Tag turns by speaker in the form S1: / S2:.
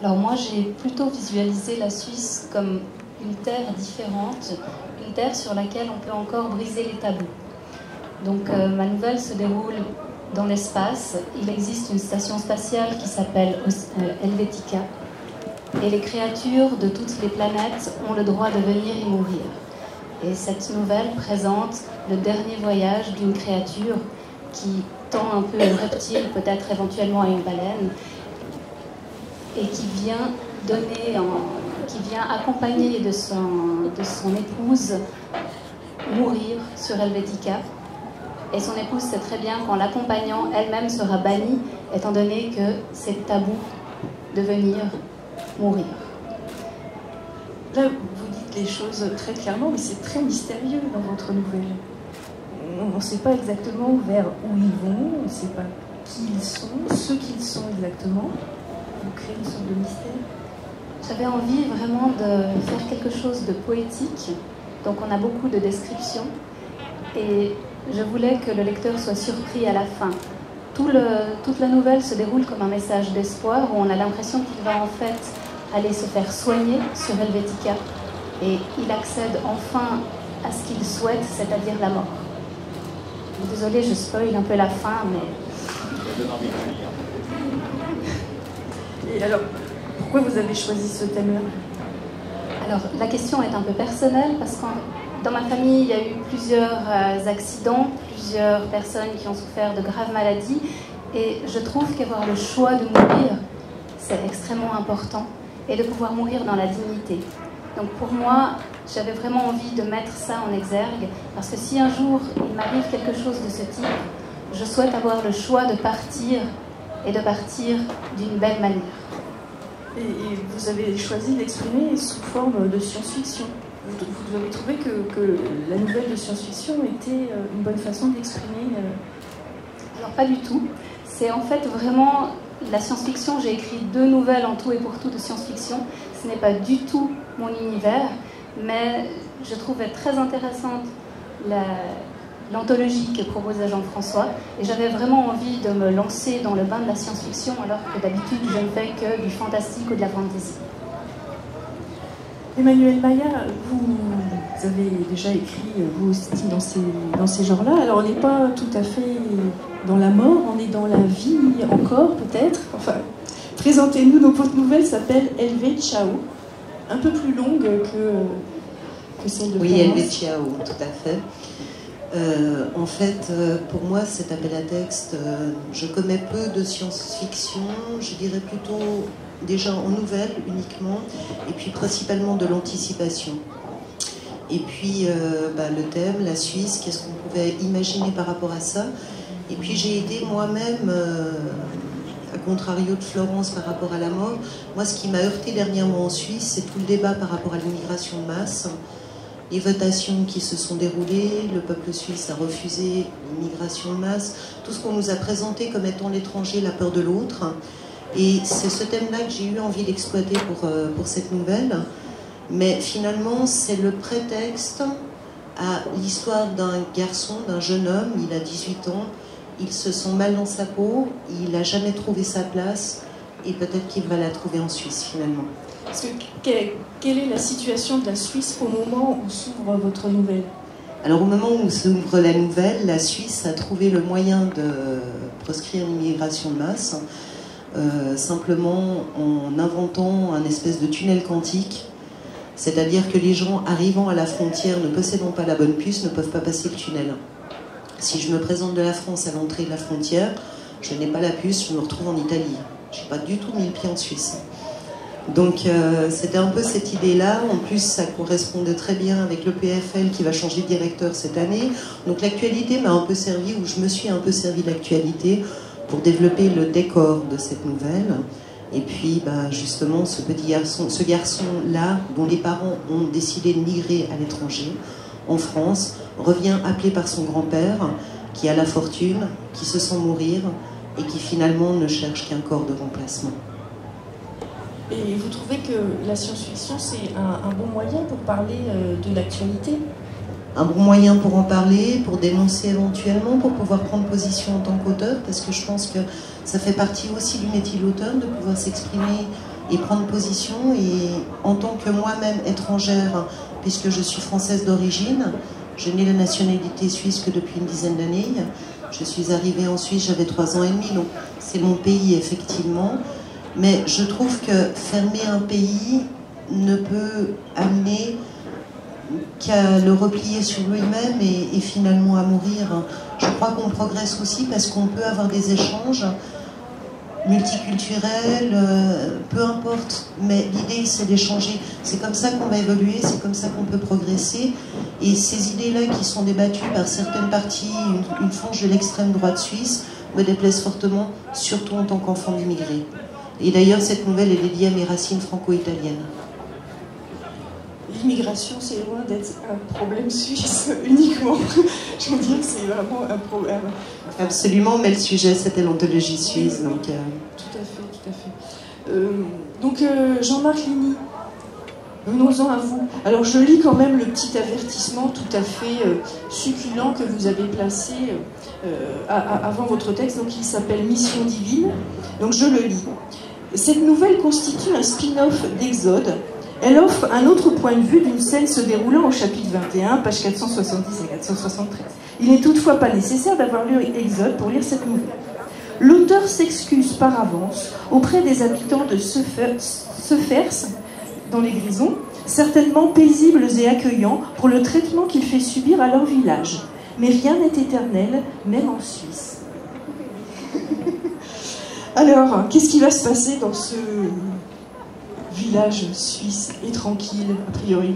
S1: Alors moi, j'ai plutôt visualisé la Suisse comme une terre différente, une terre sur laquelle on peut encore briser les tabous. Donc ma nouvelle se déroule dans l'espace. Il existe une station spatiale qui s'appelle Helvetica. Et les créatures de toutes les planètes ont le droit de venir y mourir. Et cette nouvelle présente le dernier voyage d'une créature qui tend un peu au reptile, peut-être éventuellement à une baleine, et qui vient accompagner de son épouse mourir sur Helvetica. Et son épouse sait très bien qu'en l'accompagnant, elle-même sera bannie, étant donné que c'est tabou de venir mourir.
S2: Là, vous dites les choses très clairement, mais c'est très mystérieux dans votre nouvelle. On ne sait pas exactement vers où ils vont, on ne sait pas qui ils sont, ce qu'ils sont exactement. Vous créez une sorte de mystère.
S1: J'avais envie vraiment de faire quelque chose de poétique, donc on a beaucoup de descriptions, et je voulais que le lecteur soit surpris à la fin. Toute la nouvelle se déroule comme un message d'espoir, où on a l'impression qu'il va en fait aller se faire soigner sur Helvetica, et il accède enfin à ce qu'il souhaite, c'est-à-dire la mort. Désolée, je spoil un peu la fin, mais...
S2: Et alors, pourquoi vous avez choisi ce thème-là?
S1: Alors, la question est un peu personnelle, parce que dans ma famille, il y a eu plusieurs accidents, plusieurs personnes qui ont souffert de graves maladies, et je trouve qu'avoir le choix de mourir, c'est extrêmement important, et de pouvoir mourir dans la dignité. Donc pour moi, j'avais vraiment envie de mettre ça en exergue, parce que si un jour il m'arrive quelque chose de ce type, je souhaite avoir le choix de partir, et de partir d'une belle manière.
S2: Et vous avez choisi d'exprimer sous forme de science-fiction. Vous avez trouvé que la nouvelle de science-fiction était une bonne façon d'exprimer
S1: Alors pas du tout. C'est en fait vraiment la science-fiction. J'ai écrit 2 nouvelles en tout et pour tout de science-fiction. Ce n'est pas du tout mon univers, mais je trouvais très intéressante l'anthologie que proposait Jean-François, et j'avais vraiment envie de me lancer dans le bain de la science-fiction, alors que d'habitude je ne fais que du fantastique ou de la fantasy.
S2: Emmanuel Maya, vous avez déjà écrit vous aussi dans ces genres-là. Alors on n'est pas tout à fait dans la mort, on est dans la vie encore peut-être. Enfin, présentez-nous. Donc votre nouvelle s'appelle Helve Ciao, un peu plus longue que celle de Florence.
S3: Oui, Helve Ciao, tout à fait. En fait, pour moi, cet appel à texte, je connais peu de science-fiction, je dirais plutôt déjà en nouvelles uniquement, et puis principalement de l'anticipation. Et puis le thème, la Suisse, qu'est-ce qu'on pouvait imaginer par rapport à ça. Et puis j'ai été moi-même, à contrario de Florence par rapport à la mort, moi ce qui m'a heurté dernièrement en Suisse, c'est tout le débat par rapport à l'immigration de masse. Les votations qui se sont déroulées, le peuple suisse a refusé l'immigration de masse, tout ce qu'on nous a présenté comme étant l'étranger, la peur de l'autre. Et c'est ce thème-là que j'ai eu envie d'exploiter pour cette nouvelle. Mais finalement, c'est le prétexte à l'histoire d'un garçon, d'un jeune homme, il a 18 ans, il se sent mal dans sa peau, il n'a jamais trouvé sa place, et peut-être qu'il va la trouver en Suisse finalement.
S2: Parce que, quelle est la situation de la Suisse au moment où s'ouvre votre nouvelle?
S3: Alors au moment où s'ouvre la nouvelle, la Suisse a trouvé le moyen de proscrire l'immigration de masse, simplement en inventant un espèce de tunnel quantique, c'est-à-dire que les gens arrivant à la frontière, ne possédant pas la bonne puce, ne peuvent pas passer le tunnel. Si je me présente de la France à l'entrée de la frontière, je n'ai pas la puce, je me retrouve en Italie. Je n'ai pas du tout mis le pied en Suisse. Donc c'était un peu cette idée-là. En plus, ça correspondait très bien avec le PFL qui va changer de directeur cette année. Donc l'actualité m'a un peu servi, ou je me suis un peu servi de l'actualité pour développer le décor de cette nouvelle. Et puis justement, ce garçon-là, dont les parents ont décidé de migrer à l'étranger, en France, revient appelé par son grand-père, qui a la fortune, qui se sent mourir, et qui finalement ne cherche qu'un corps de remplacement.
S2: Et vous trouvez que la science-fiction, c'est un bon moyen pour parler de l'actualité?
S3: Un bon moyen pour en parler, pour dénoncer éventuellement, pour pouvoir prendre position en tant qu'auteur, parce que je pense que ça fait partie aussi du métier de l'auteur, de pouvoir s'exprimer et prendre position. Et en tant que moi-même étrangère, puisque je suis française d'origine, je n'ai la nationalité suisse que depuis une dizaine d'années. Je suis arrivée en Suisse, j'avais 3 ans et demi, donc c'est mon pays effectivement. Mais je trouve que fermer un pays ne peut amener qu'à le replier sur lui-même et finalement à mourir. Je crois qu'on progresse aussi parce qu'on peut avoir des échanges multiculturels, peu importe, mais l'idée c'est d'échanger. C'est comme ça qu'on va évoluer, c'est comme ça qu'on peut progresser. Et ces idées-là qui sont débattues par certaines parties, une frange de l'extrême droite suisse, me déplaisent fortement, surtout en tant qu'enfant d'immigrés. Et d'ailleurs, cette nouvelle est dédiée à mes racines franco-italiennes.
S2: L'immigration, c'est loin d'être un problème suisse uniquement. Je veux dire, c'est vraiment un problème.
S3: Absolument, mais le sujet, c'était l'ontologie suisse. Donc,
S2: Tout à fait, tout à fait. Jean-Marc Ligny, venons-en à vous. Alors, je lis quand même le petit avertissement tout à fait succulent que vous avez placé avant votre texte. Donc, il s'appelle Mission divine. Donc, je le lis. Cette nouvelle constitue un spin-off d'Exode. Elle offre un autre point de vue d'une scène se déroulant au chapitre 21, pages 470 et 473. Il n'est toutefois pas nécessaire d'avoir lu Exode pour lire cette nouvelle. L'auteur s'excuse par avance auprès des habitants de Sephers, dans les Grisons, certainement paisibles et accueillants pour le traitement qu'il fait subir à leur village. Mais rien n'est éternel, même en Suisse. Alors, qu'est-ce qui va se passer dans ce village suisse et tranquille, a priori?